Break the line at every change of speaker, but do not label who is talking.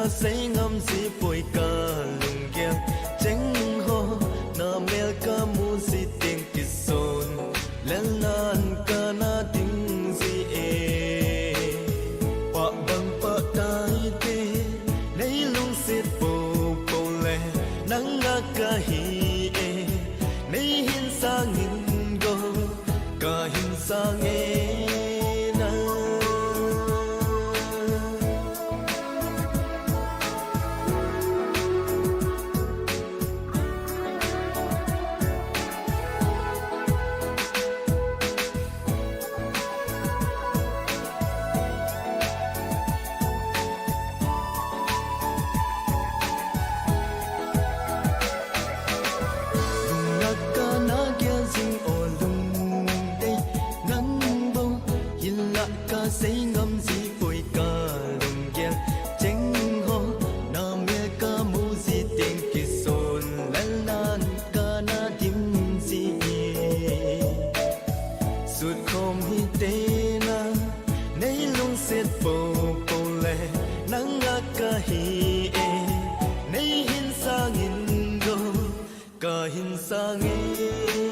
ca say ngâm si bồi ca lùng gheo tránh ho na mel ca mu si tiếng kít son lên nan ca na tiếng si e pa bang pa tai te lấy lung sit po po le nang nga ca hi e lấy hin sa ngin go ca hin sa nghe ca say ngâm si bồi ca lùng gheo tránh ho na mẹ ca mu si tiếng kít son lan lan ca na tim si suốt không hi tê na nay lung set po po le nang nga ca hi e nay hin sa ngin go ca hin sa nghe